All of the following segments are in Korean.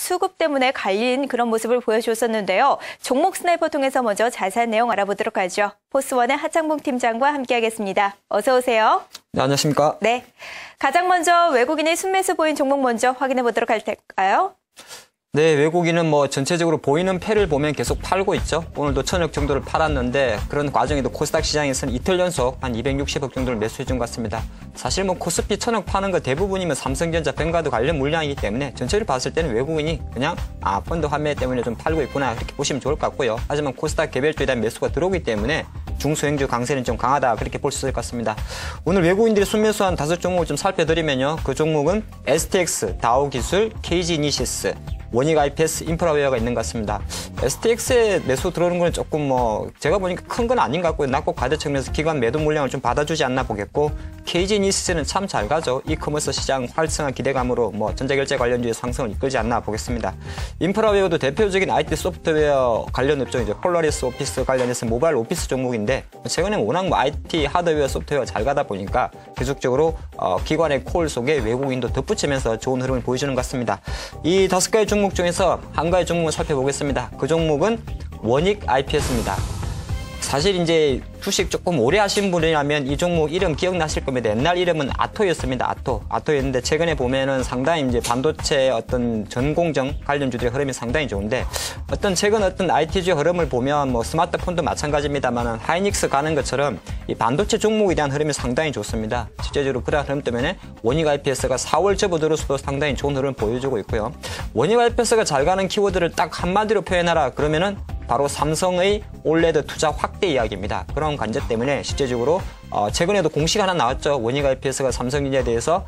수급 때문에 갈린 그런 모습을 보여줬었는데요. 종목 스나이퍼 통해서 먼저 자세한 내용 알아보도록 하죠. 포스원의 하창봉 팀장과 함께하겠습니다. 어서 오세요. 네, 안녕하십니까? 네, 가장 먼저 외국인이 순매수 보인 종목 먼저 확인해 보도록 할까요? 네, 외국인은 전체적으로 보이는 패를 보면 계속 팔고 있죠. 오늘도 1,000억 정도를 팔았는데 그런 과정에도 코스닥 시장에서는 이틀 연속 한 260억 정도를 매수해준 것 같습니다. 사실 코스피 1,000억 파는 거 대부분이면 삼성전자, 뱅가드 관련 물량이기 때문에 전체를 봤을 때는 외국인이 그냥 펀드 환매 때문에 좀 팔고 있구나 그렇게 보시면 좋을 것 같고요. 하지만 코스닥 개별주에 대한 매수가 들어오기 때문에 중소형주 강세는 좀 강하다 그렇게 볼 수 있을 것 같습니다. 오늘 외국인들이 순매수한 5종목을 좀 살펴드리면요. 그 종목은 STX, 다우기술, KG이니시스, 원익 IPS, 인프라웨어가 있는 것 같습니다. STX에 매수 들어오는 건 조금 제가 보니까 큰 건 아닌 것 같고요. 낙폭 과대 측면에서 기관 매도 물량을 좀 받아주지 않나 보겠고, KG이니시스는 참 잘 가죠. 이커머스 시장 활성화 기대감으로 전자결제 관련주의 상승을 이끌지 않나 보겠습니다. 인프라웨어도 대표적인 IT 소프트웨어 관련 업종이죠. 폴라리스 오피스 관련해서 모바일 오피스 종목인데 최근에 워낙 IT 하드웨어 소프트웨어 잘 가다 보니까 계속적으로 기관의 콜 속에 외국인도 덧붙이면서 좋은 흐름을 보여주는 것 같습니다. 이 5가지 종목 중에서 한 가지 종목을 살펴보겠습니다. 그 종목은 원익 IPS입니다. 사실 이제 주식 조금 오래 하신 분이라면 이 종목 이름 기억나실 겁니다. 옛날 이름은 아토였습니다. 아토였는데 최근에 보면은 상당히 이제 반도체 어떤 전공정 관련주들의 흐름이 상당히 좋은데 최근 IT주의 흐름을 보면 스마트폰도 마찬가지입니다만 하이닉스 가는 것처럼 이 반도체 종목에 대한 흐름이 상당히 좋습니다. 실제적으로 그러한 흐름 때문에 원익 IPS가 4월 접어들어서도 상당히 좋은 흐름을 보여주고 있고요. 원익 IPS가 잘 가는 키워드를 딱 한마디로 표현하라 그러면은 바로 삼성의 올레드 투자 확대 이야기입니다. 그런 관점 때문에 실제적으로 최근에도 공시가 하나 나왔죠. 원익 IPS가 삼성전자에 대해서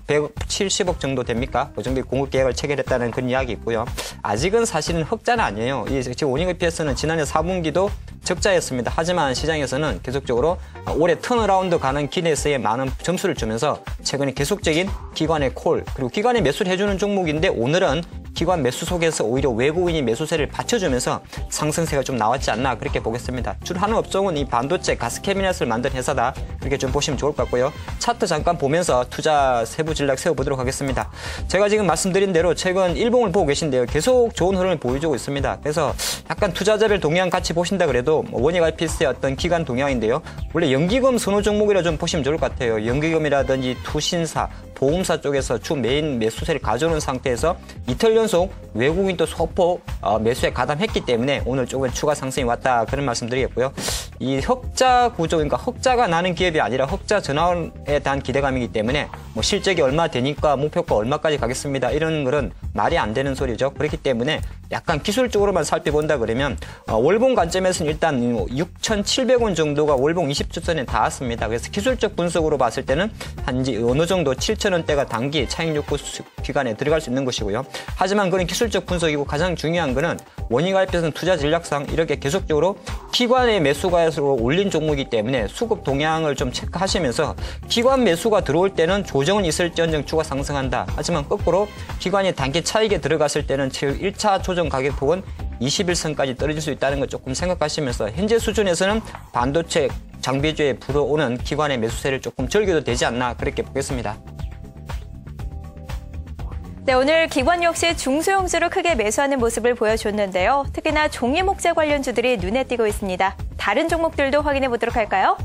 170억 정도 됩니까? 그 정도의 공급 계획을 체결했다는 그런 이야기 있고요. 아직은 사실은 흑자는 아니에요. 지금 원익 IPS는 지난해 4분기도 적자였습니다. 하지만 시장에서는 계속적으로 올해 턴어라운드 가는 기대에 많은 점수를 주면서 최근에 계속적인 기관의 콜 그리고 기관의 매수를 해주는 종목인데 오늘은 기관 매수 속에서 오히려 외국인이 매수세를 받쳐주면서 상승세가 좀 나왔지 않나 그렇게 보겠습니다. 주로 하는 업종은 이 반도체 가스 캐비넷을 만든 회사다 그렇게 좀 보시면 좋을 것 같고요. 차트 잠깐 보면서 투자 세부 전략 세워보도록 하겠습니다. 제가 지금 말씀드린 대로 최근 일봉을 보고 계신데요. 계속 좋은 흐름을 보여주고 있습니다. 그래서 약간 투자자별 동향 같이 보신다 그래도 원익 IPS의 기간 동향인데요. 원래 연기금 선호 종목이라 좀 보시면 좋을 것 같아요. 연기금이라든지 투신사, 보험사 쪽에서 주 메인 매수세를 가져오는 상태에서 이틀 연속 외국인 또 소폭 매수에 가담했기 때문에 오늘 조금 추가 상승이 왔다 그런 말씀 드리겠고요. 이 흑자 구조, 그러니까 흑자가 나는 기업이 아니라 흑자 전환에 대한 기대감이기 때문에 실적이 얼마 되니까 목표가 얼마까지 가겠습니다. 이런 것은 말이 안 되는 소리죠. 그렇기 때문에 약간 기술적으로만 살펴본다 그러면 월봉 관점에서는 일단 6,700원 정도가 월봉 20주선에 닿았습니다. 그래서 기술적 분석으로 봤을 때는 한지 어느 정도 7,000원대가 단기 차익 욕구 기간에 들어갈 수 있는 것이고요. 하지만 그런 기술적 분석이고 가장 중요한 거는 원익 IPS는 투자 전략상 이렇게 계속적으로 기관의 매수가에서 올린 종목이기 때문에 수급 동향을 좀 체크하시면서 기관 매수가 들어올 때는 조정은 있을지언정 추가 상승한다. 하지만 거꾸로 기관이 단기 차익에 들어갔을 때는 1차 조정 가격폭은 21선까지 떨어질 수 있다는 걸 조금 생각하시면서 현재 수준에서는 반도체 장비주에 불어오는 기관의 매수세를 조금 즐겨도 되지 않나 그렇게 보겠습니다. 네, 오늘 기관 역시 중소형주로 크게 매수하는 모습을 보여줬는데요. 특히나 종이목재 관련주들이 눈에 띄고 있습니다. 다른 종목들도 확인해 보도록 할까요?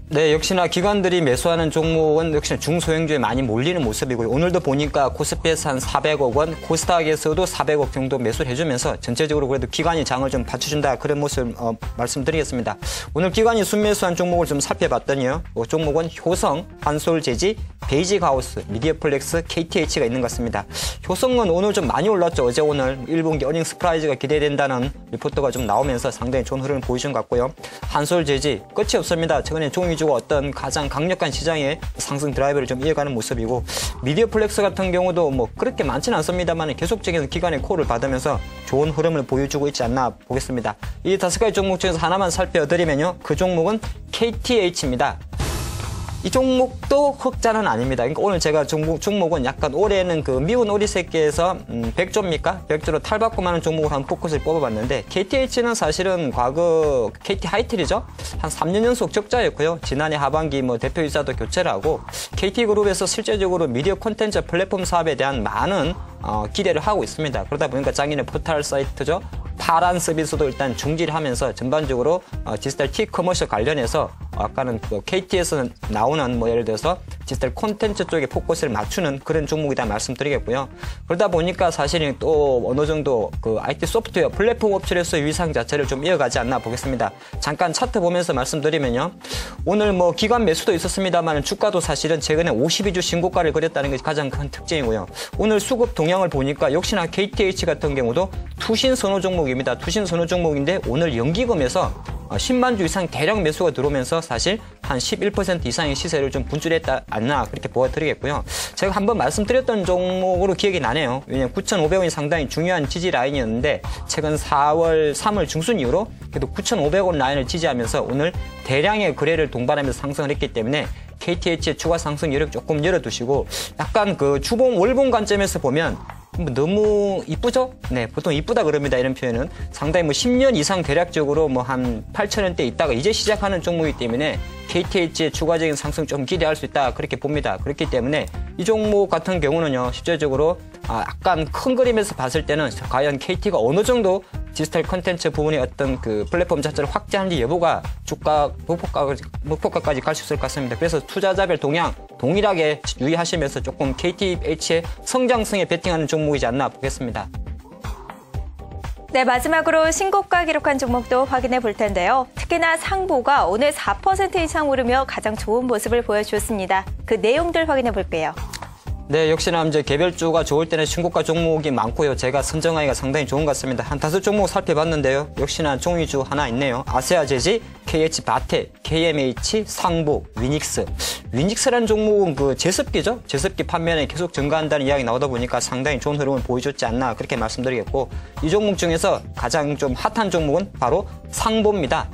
네, 역시나 기관들이 매수하는 종목은 역시나 중소형주에 많이 몰리는 모습이고요. 오늘도 보니까 코스피에서 한 400억 원, 코스닥에서도 400억 정도 매수를 해주면서 전체적으로 그래도 기관이 장을 좀 받쳐준다 그런 모습을 말씀드리겠습니다. 오늘 기관이 순매수한 종목을 좀 살펴봤더니요. 그 종목은 효성, 한솔재지, 베이직하우스, 미디어플렉스, KTH가 있는 것 같습니다. 효성은 오늘 좀 많이 올랐죠. 어제 오늘 1분기 어닝 스프라이즈가 기대된다는 리포트가 좀 나오면서 상당히 좋은 흐름을 보여준 것 같고요. 한솔재지 끝이 없습니다. 최근에 종이 주고 가장 강력한 시장의 상승 드라이브를 좀 이어가는 모습이고 미디어플렉스 같은 경우도 그렇게 많지는 않습니다만 계속적인 기관의 콜을 받으면서 좋은 흐름을 보여주고 있지 않나 보겠습니다. 이 5가지 종목 중에서 하나만 살펴드리면요. 그 종목은 KTH입니다. 이 종목도 흑자는 아닙니다. 그러니까 오늘 제가 종목은 약간 올해는 그 미운 오리 새끼에서 백조입니까? 백조로 탈바꿈 하는 종목을 한 포커스를 뽑아봤는데 KTH는 사실은 과거 KT 하이텔이죠. 한 3년 연속 적자였고요. 지난해 하반기 뭐 대표이사도 교체를 하고 KT그룹에서 실제적으로 미디어 콘텐츠 플랫폼 사업에 대한 많은 기대를 하고 있습니다. 그러다 보니까 작년에 포털 사이트죠. 파란 서비스도 일단 중지하면서 전반적으로 디지털 T-커머스 관련해서 아까는 그 KT에서 나오는 뭐 예를 들어서 디지털 콘텐츠 쪽에 포커스를 맞추는 그런 종목이다 말씀드리겠고요. 그러다 보니까 사실은 또 어느 정도 그 IT 소프트웨어 플랫폼 업체로서 위상 자체를 좀 이어가지 않나 보겠습니다. 잠깐 차트 보면서 말씀드리면요. 오늘 뭐 기관 매수도 있었습니다만 주가도 사실은 최근에 52주 신고가를 그렸다는 것이 가장 큰 특징이고요. 오늘 수급 동향을 보니까 역시나 KTH 같은 경우도 투신 선호 종목입니다. 투신 선호 종목인데 오늘 연기금에서 10만 주 이상 대량 매수가 들어오면서 사실 한 11% 이상의 시세를 좀 분출했다 않나 그렇게 보여드리겠고요. 제가 한번 말씀드렸던 종목으로 기억이 나네요. 왜냐하면 9,500원이 상당히 중요한 지지 라인이었는데 최근 4월, 3월 중순 이후로 그래도 9,500원 라인을 지지하면서 오늘 대량의 거래를 동반하면서 상승을 했기 때문에 KTH의 추가 상승 여력 조금 열어두시고 약간 그 주봉 월봉 관점에서 보면 너무 이쁘죠? 네, 보통 이쁘다 그럽니다. 이런 표현은 상당히 뭐 10년 이상 대략적으로 뭐 한 8,000원대 있다가 이제 시작하는 종목이기 때문에 KTH의 추가적인 상승 좀 기대할 수 있다 그렇게 봅니다. 그렇기 때문에 이 종목 같은 경우는요, 실제적으로 약간 큰 그림에서 봤을 때는 과연 KT가 어느 정도 디지털 콘텐츠 부분의 어떤 그 플랫폼 자체를 확대하는지 여부가 주가 목표가까지 갈 수 있을 것 같습니다. 그래서 투자자별 동향 동일하게 유의하시면서 조금 KTH의 성장성에 베팅하는 종목이지 않나 보겠습니다. 네, 마지막으로 신고가 기록한 종목도 확인해 볼 텐데요. 특히나 상보가 오늘 4% 이상 오르며 가장 좋은 모습을 보여주었습니다. 그 내용들 확인해 볼게요. 네, 역시나 이제 개별주가 좋을 때는 신고가 종목이 많고요. 제가 선정하기가 상당히 좋은 것 같습니다. 한 5종목 살펴봤는데요. 역시나 종이주 하나 있네요. 아세아제지, KH바테, KMH, 상보, 위닉스. 위닉스라는 종목은 그 제습기죠. 제습기 판매량이 계속 증가한다는 이야기 나오다 보니까 상당히 좋은 흐름을 보여줬지 않나 그렇게 말씀드리겠고, 이 종목 중에서 가장 좀 핫한 종목은 바로 상보입니다.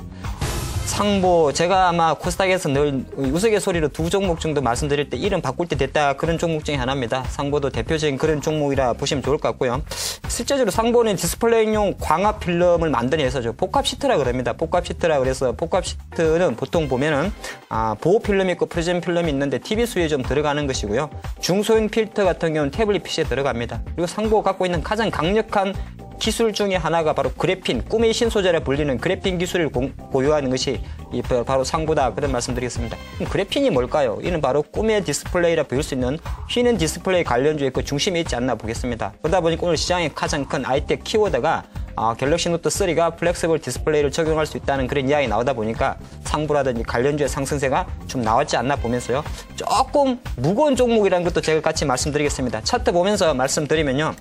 상보, 제가 아마 코스닥에서 늘 우스갯소리로 2종목 정도 말씀드릴 때 이름 바꿀 때 됐다 그런 종목 중에 하나입니다. 상보도 대표적인 그런 종목이라 보시면 좋을 것 같고요. 실제적으로 상보는 디스플레이용 광합 필름을 만드는 회사죠. 복합 시트라 그럽니다. 복합 시트라 그래서 복합 시트는 보통 보면은 보호 필름이 있고 프리즘 필름이 있는데 TV 수에 좀 들어가는 것이고요. 중소형 필터 같은 경우는 태블릿 PC에 들어갑니다. 그리고 상보가 갖고 있는 가장 강력한 기술 중에 하나가 바로 그래핀, 꿈의 신소재라 불리는 그래핀 기술을 보유하는 것이 바로 상보다 그런 말씀드리겠습니다. 그럼 그래핀이 뭘까요? 이는 바로 꿈의 디스플레이라 보일 수 있는 휘는 디스플레이 관련주의 그 중심에 있지 않나 보겠습니다. 그러다 보니까 오늘 시장의 가장 큰 아이텍 키워드가 갤럭시 노트 3가 플렉서블 디스플레이를 적용할 수 있다는 그런 이야기 나오다 보니까 상보라든지 관련주의 상승세가 좀 나왔지 않나 보면서요. 조금 무거운 종목이라는 것도 제가 같이 말씀드리겠습니다. 차트 보면서 말씀드리면요.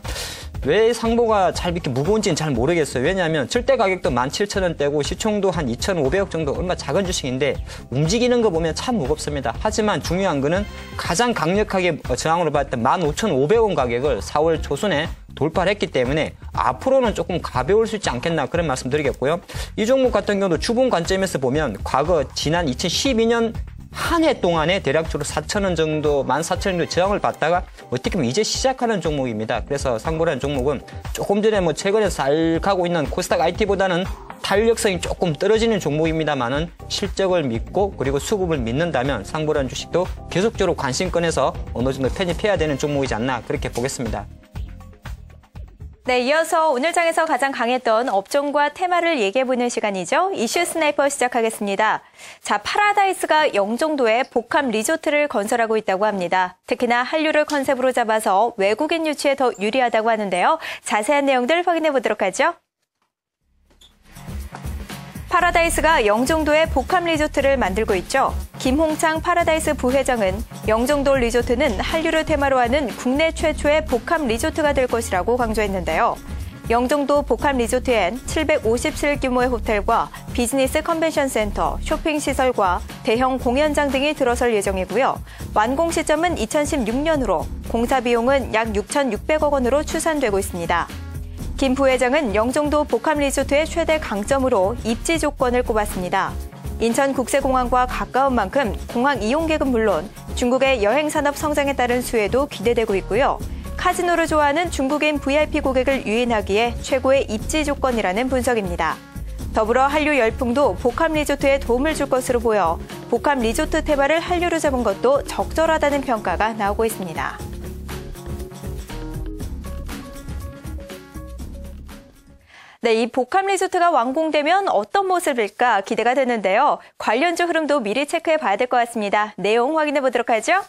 왜 상보가 잘 이렇게 무거운지는 잘 모르겠어요. 왜냐하면 절대 가격도 17,000원대고 시총도 한 2,500억 정도 얼마 작은 주식인데 움직이는 거 보면 참 무겁습니다. 하지만 중요한 거는 가장 강력하게 저항으로 봤던 15,500원 가격을 4월 초순에 돌파를 했기 때문에 앞으로는 조금 가벼울 수 있지 않겠나 그런 말씀 드리겠고요. 이 종목 같은 경우도 주봉 관점에서 보면 과거 지난 2012년 한 해 동안에 대략적으로 4,000원 정도, 14,000원 정도 저항을 받다가 어떻게 보면 이제 시작하는 종목입니다. 그래서 상보라는 종목은 조금 전에 뭐 최근에 잘 가고 있는 코스닥 IT보다는 탄력성이 조금 떨어지는 종목입니다만은 실적을 믿고 그리고 수급을 믿는다면 상보라는 주식도 계속적으로 관심권에서 어느 정도 편입해야 되는 종목이지 않나 그렇게 보겠습니다. 네, 이어서 오늘 장에서 가장 강했던 업종과 테마를 얘기해보는 시간이죠. 이슈 스나이퍼 시작하겠습니다. 자, 파라다이스가 영종도에 복합 리조트를 건설하고 있다고 합니다. 특히나 한류를 컨셉으로 잡아서 외국인 유치에 더 유리하다고 하는데요. 자세한 내용들 확인해보도록 하죠. 파라다이스가 영종도에 복합 리조트를 만들고 있죠. 김홍창 파라다이스 부회장은 영종도 리조트는 한류를 테마로 하는 국내 최초의 복합 리조트가 될 것이라고 강조했는데요. 영종도 복합 리조트엔 757 규모의 호텔과 비즈니스 컨벤션 센터, 쇼핑 시설과 대형 공연장 등이 들어설 예정이고요. 완공 시점은 2016년으로 공사 비용은 약 6,600억 원으로 추산되고 있습니다. 김 부회장은 영종도 복합 리조트의 최대 강점으로 입지 조건을 꼽았습니다. 인천국제공항과 가까운 만큼 공항 이용객은 물론 중국의 여행산업 성장에 따른 수혜도 기대되고 있고요. 카지노를 좋아하는 중국인 VIP 고객을 유인하기에 최고의 입지 조건이라는 분석입니다. 더불어 한류 열풍도 복합 리조트에 도움을 줄 것으로 보여 복합 리조트 테마를 한류로 잡은 것도 적절하다는 평가가 나오고 있습니다. 네, 이 복합 리조트가 완공되면 어떤 모습일까 기대가 되는데요. 관련주 흐름도 미리 체크해 봐야 될 것 같습니다. 내용 확인해 보도록 하죠.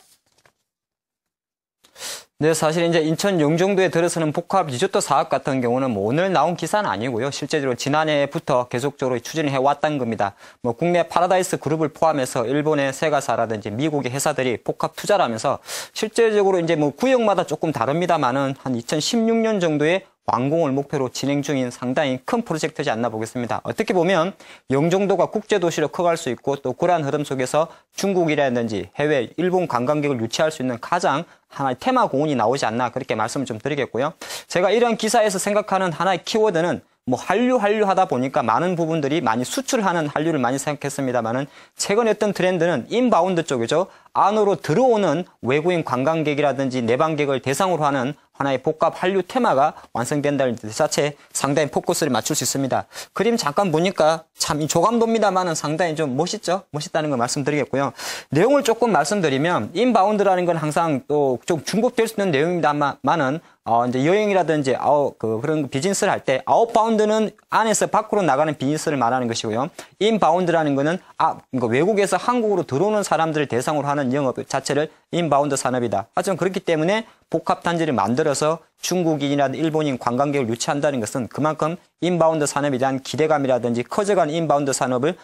네, 사실 이제 인천 영종도에 들어서는 복합 리조트 사업 같은 경우는 뭐 오늘 나온 기사는 아니고요. 실제로 지난해부터 계속적으로 추진을 해왔다는 겁니다. 뭐 국내 파라다이스 그룹을 포함해서 일본의 세가사라든지 미국의 회사들이 복합 투자를 하면서 실제적으로 이제 뭐 구역마다 조금 다릅니다만은 한 2016년 정도에 완공을 목표로 진행 중인 상당히 큰 프로젝트지 않나 보겠습니다. 어떻게 보면 영종도가 국제도시로 커갈 수 있고 또 그러한 흐름 속에서 중국이라든지 해외, 일본 관광객을 유치할 수 있는 가장 하나의 테마 공원이 나오지 않나 그렇게 말씀을 좀 드리겠고요. 제가 이런 기사에서 생각하는 하나의 키워드는 뭐 한류 하다 보니까 많은 부분들이 많이 수출하는 한류를 많이 생각했습니다만은 최근 어떤 트렌드는 인바운드 쪽이죠. 안으로 들어오는 외국인 관광객이라든지 내방객을 대상으로 하는 하나의 복합 한류 테마가 완성된다는 것 자체에 상당히 포커스를 맞출 수 있습니다. 그림 잠깐 보니까 참 조감도입니다만은 상당히 좀 멋있죠? 멋있다는 걸 말씀드리겠고요. 내용을 조금 말씀드리면 인바운드라는 건 항상 또 좀 중복될 수 있는 내용입니다만은 이제 여행이라든지 그런 비즈니스를 할 때 아웃바운드는 안에서 밖으로 나가는 비즈니스를 말하는 것이고요. 인바운드라는 거는 그러니까 외국에서 한국으로 들어오는 사람들을 대상으로 하는 영업 자체를 인바운드 산업이다. 하지만 그렇기 때문에 복합 단지를 만들어서 중국인이나 일본인 관광객을 유치한다는 것은 그만큼 인바운드 산업에 대한 기대감이라든지 커져가는 인바운드 산업을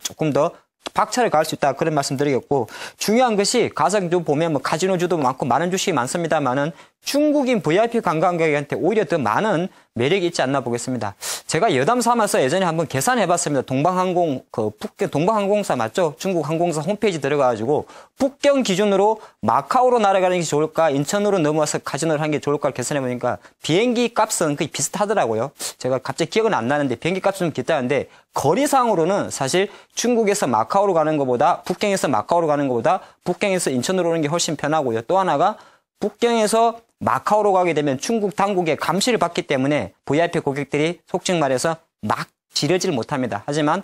조금 더 박차를 가할 수 있다 그런 말씀 드리겠고, 중요한 것이 가장 좀 보면 뭐 카지노주도 많고 많은 주식이 많습니다만은 중국인 VIP 관광객한테 오히려 더 많은 매력이 있지 않나 보겠습니다. 제가 여담 삼아서 예전에 한번 계산해봤습니다. 동방항공 북경 동방항공사 맞죠? 중국 항공사 홈페이지 들어가가지고 북경 기준으로 마카오로 날아가는 게 좋을까, 인천으로 넘어와서 카지노를 하는 게 좋을까 계산해보니까 비행기 값은 거의 비슷하더라고요. 제가 갑자기 기억은 안 나는데 비행기 값은 좀 비슷한데 거리상으로는 사실 중국에서 마카오로 가는 것보다 북경에서 마카오로 가는 것보다 북경에서 인천으로 오는 게 훨씬 편하고요. 또 하나가 북경에서 마카오로 가게 되면 중국 당국의 감시를 받기 때문에 VIP 고객들이 속칭 말해서 막 지르질 못합니다. 하지만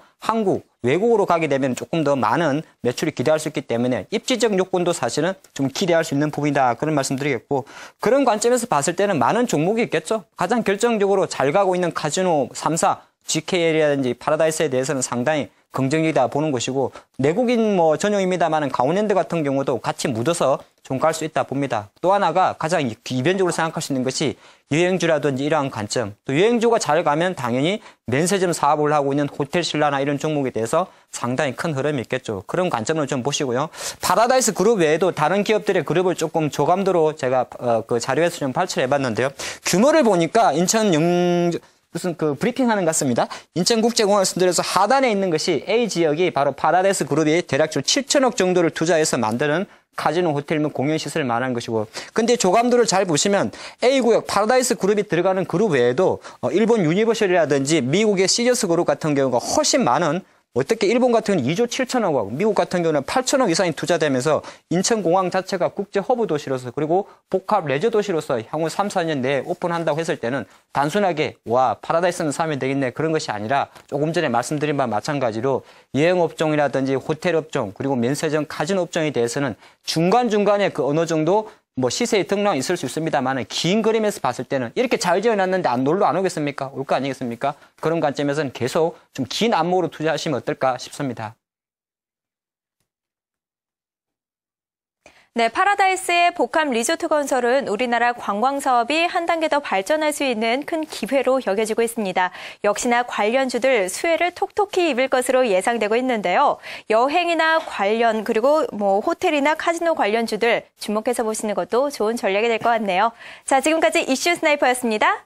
외국으로 가게 되면 조금 더 많은 매출이 기대할 수 있기 때문에 입지적 요건도 사실은 좀 기대할 수 있는 부분이다. 그런 말씀 드리겠고, 그런 관점에서 봤을 때는 많은 종목이 있겠죠. 가장 결정적으로 잘 가고 있는 카지노 3사, GKL이라든지 파라다이스에 대해서는 상당히 긍정적이다 보는 것이고, 내국인 전용입니다만은 강원랜드 같은 경우도 같이 묻어서 좀 갈 수 있다 봅니다. 또 하나가 가장 이변적으로 생각할 수 있는 것이 여행주라든지 이러한 관점. 또 여행주가 잘 가면 당연히 면세점 사업을 하고 있는 호텔 신라나 이런 종목에 대해서 상당히 큰 흐름이 있겠죠. 그런 관점을 좀 보시고요. 파라다이스 그룹 외에도 다른 기업들의 그룹을 조금 조감도로 제가 그 자료에서 좀 발췌해 봤는데요. 규모를 보니까 무슨 브리핑 하는 것 같습니다. 인천국제공항을 선들어서 하단에 있는 것이 A 지역이 바로 파라다이스 그룹이 대략적으로 7천억 정도를 투자해서 만드는 카지노 호텔 및 공연시설을 말하는 것이고, 근데 조감도를 잘 보시면 A구역 파라다이스 그룹이 들어가는 그룹 외에도 일본 유니버셜이라든지 미국의 시저스 그룹 같은 경우가 훨씬 많은, 어떻게 일본 같은 경우는 2조 7천억하고 미국 같은 경우는 8천억 이상이 투자되면서 인천공항 자체가 국제 허브 도시로서 그리고 복합 레저 도시로서 향후 3, 4년 내에 오픈한다고 했을 때는 단순하게 파라다이스는 사면 되겠네 그런 것이 아니라 조금 전에 말씀드린 바와 마찬가지로 여행업종이라든지 호텔업종 그리고 면세점 카지노 업종에 대해서는 중간중간에 어느 정도 시세의 등락이 있을 수 있습니다만 긴 그림에서 봤을 때는 이렇게 잘 지어놨는데 놀러 안 오겠습니까? 올 거 아니겠습니까? 그런 관점에서는 계속 좀 긴 안목으로 투자하시면 어떨까 싶습니다. 네, 파라다이스의 복합 리조트 건설은 우리나라 관광 사업이 한 단계 더 발전할 수 있는 큰 기회로 여겨지고 있습니다. 역시나 관련주들 수혜를 톡톡히 입을 것으로 예상되고 있는데요. 여행이나 관련 그리고 호텔이나 카지노 관련주들 주목해서 보시는 것도 좋은 전략이 될 것 같네요. 자, 지금까지 이슈 스나이퍼였습니다.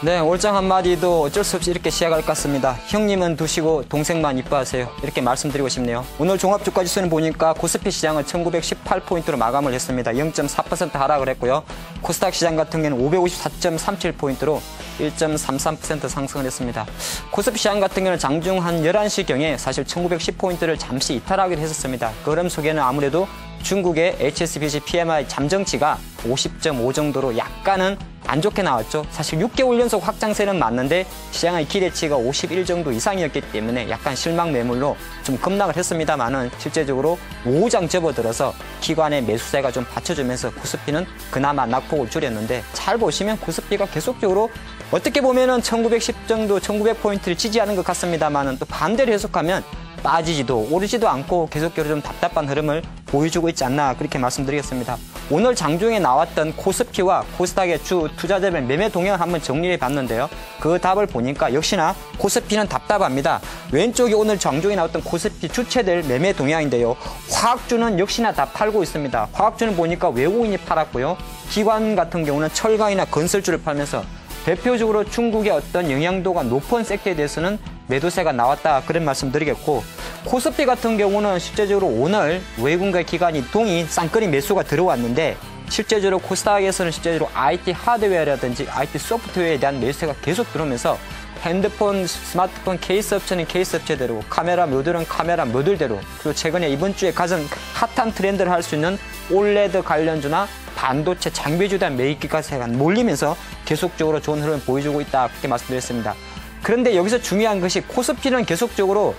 네, 올장 한마디도 어쩔 수 없이 이렇게 시작할 것 같습니다. 형님은 두시고 동생만 이뻐하세요. 이렇게 말씀드리고 싶네요. 오늘 종합주가지수는 보니까 코스피 시장은 1918포인트로 마감을 했습니다. 0.4% 하락을 했고요. 코스닥 시장 같은 경우는 554.37포인트로 1.33% 상승을 했습니다. 코스피 시장 같은 경우는 장중 한 11시경에 사실 1910포인트를 잠시 이탈하기로 했었습니다. 그 흐름 속에는 아무래도 중국의 HSBC PMI 잠정치가 50.5 정도로 약간은 안 좋게 나왔죠. 사실 6개월 연속 확장세는 맞는데 시장의 기대치가 51 정도 이상이었기 때문에 약간 실망 매물로 좀 급락을 했습니다만은 실제적으로 5장 접어들어서 기관의 매수세가 좀 받쳐주면서 코스피는 그나마 낙폭을 줄였는데 잘 보시면 코스피가 계속적으로 어떻게 보면은 1910 정도 1900포인트를 지지하는 것 같습니다만은 또 반대로 해석하면 빠지지도 오르지도 않고 계속적으로 좀 답답한 흐름을 보여주고 있지 않나 그렇게 말씀드리겠습니다. 오늘 장중에 나왔던 코스피와 코스닥의 주 투자자별 매매 동향을 한번 정리해 봤는데요. 그 답을 보니까 역시나 코스피는 답답합니다. 왼쪽이 오늘 장중에 나왔던 코스피 주체들 매매 동향인데요. 화학주는 역시나 다 팔고 있습니다. 화학주는 보니까 외국인이 팔았고요. 기관 같은 경우는 철강이나 건설주를 팔면서 대표적으로 중국의 어떤 영향도가 높은 섹터에 대해서는 매도세가 나왔다 그런 말씀 드리겠고 코스피 같은 경우는 실제적으로 오늘 외국인과 기관이 동이 쌍끌이 매수가 들어왔는데 실제적으로 코스닥에서는 실제적으로 IT 하드웨어라든지 IT 소프트웨어에 대한 매수세가 계속 들어오면서 핸드폰, 스마트폰 케이스 업체는 케이스 업체대로 카메라 모듈은 카메라 모듈대로 그리고 최근에 이번 주에 가장 핫한 트렌드를 할 수 있는 올레드 관련주나 반도체 장비주에 대한 매입기가세가 몰리면서 계속적으로 좋은 흐름을 보여주고 있다 그렇게 말씀드렸습니다. 그런데 여기서 중요한 것이 코스피는 계속적으로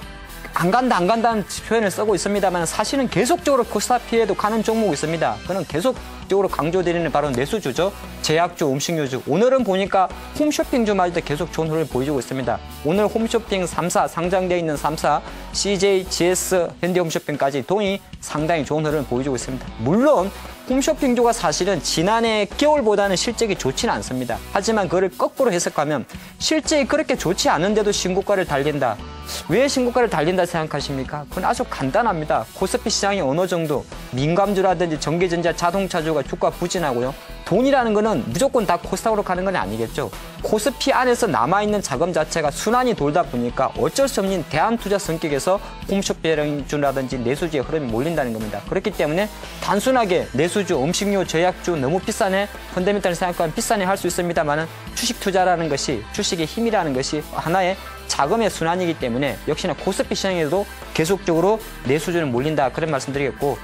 안 간다는 표현을 쓰고 있습니다만 사실은 계속적으로 코스피에도 가는 종목이 있습니다. 그는 계속적으로 강조드리는 바로 내수주죠. 제약주, 음식료주. 오늘은 보니까 홈쇼핑주마저도 계속 좋은 흐름을 보여주고 있습니다. 오늘 홈쇼핑 3사, 상장되어 있는 3사, CJ, GS, 현대홈쇼핑까지 동이 상당히 좋은 흐름을 보여주고 있습니다. 물론 홈쇼핑주가 사실은 지난해 겨울보다는 실적이 좋지는 않습니다. 하지만 그걸 거꾸로 해석하면 실적이 그렇게 좋지 않은데도 신고가를 달린다. 왜 신고가를 달린다 생각하십니까? 그건 아주 간단합니다. 코스피 시장이 어느 정도 민감주라든지 전기전자, 자동차주가 주가 부진하고요. 돈이라는 거는 무조건 다 코스닥으로 가는 건 아니겠죠. 코스피 안에서 남아있는 자금 자체가 순환이 돌다 보니까 어쩔 수 없는 대안투자 성격에서 홈쇼핑주라든지 내수주의 흐름이 몰린다는 겁니다. 그렇기 때문에 단순하게 내수주, 음식료, 제약주 너무 비싸네, 펀더멘탈을 생각하면 비싸네 할 수 있습니다만 주식 투자라는 것이 주식의 힘이라는 것이 하나의 자금의 순환이기 때문에 역시나 코스피 시장에도 계속적으로 내수주는 몰린다 그런 말씀드리겠고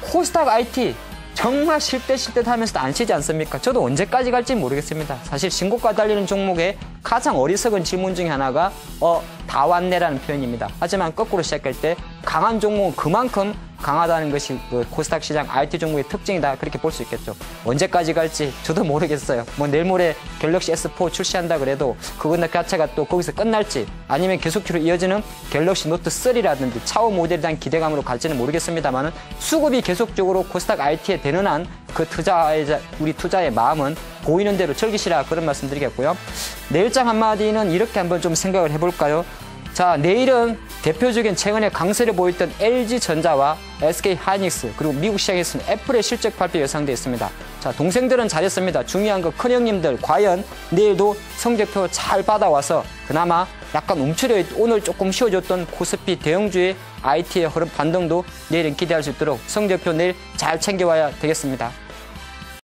코스닥 IT 정말 쉴 듯 하면서도 안 쉬지 않습니까? 저도 언제까지 갈지 모르겠습니다. 사실 신고가 달리는 종목의 가장 어리석은 질문 중에 하나가 다 왔네라는 표현입니다. 하지만 거꾸로 시작할 때 강한 종목은 그만큼 강하다는 것이 그 코스닥 시장 IT 종목의 특징이다 그렇게 볼 수 있겠죠. 언제까지 갈지 저도 모르겠어요. 뭐 내일 모레 갤럭시 S4 출시한다 그래도 그것 자체가 또 거기서 끝날지 아니면 계속적으로 이어지는 갤럭시 노트 3라든지 차후 모델에 대한 기대감으로 갈지는 모르겠습니다만은 수급이 계속적으로 코스닥 IT에 되는 한 그 우리 투자의 마음은 보이는 대로 즐기시라 그런 말씀 드리겠고요. 내일장 한마디는 이렇게 한번 좀 생각을 해볼까요? 자, 내일은 대표적인 최근에 강세를 보였던 LG전자와 SK하이닉스 그리고 미국 시장에서는 애플의 실적 발표 예상되어 있습니다. 자, 동생들은 잘했습니다. 중요한 거 큰형님들 과연 내일도 성적표 잘 받아와서 그나마 약간 움츠려 오늘 조금 쉬어졌던 코스피 대형주의 IT의 흐름 반등도 내일은 기대할 수 있도록 성적표 내일 잘 챙겨와야 되겠습니다.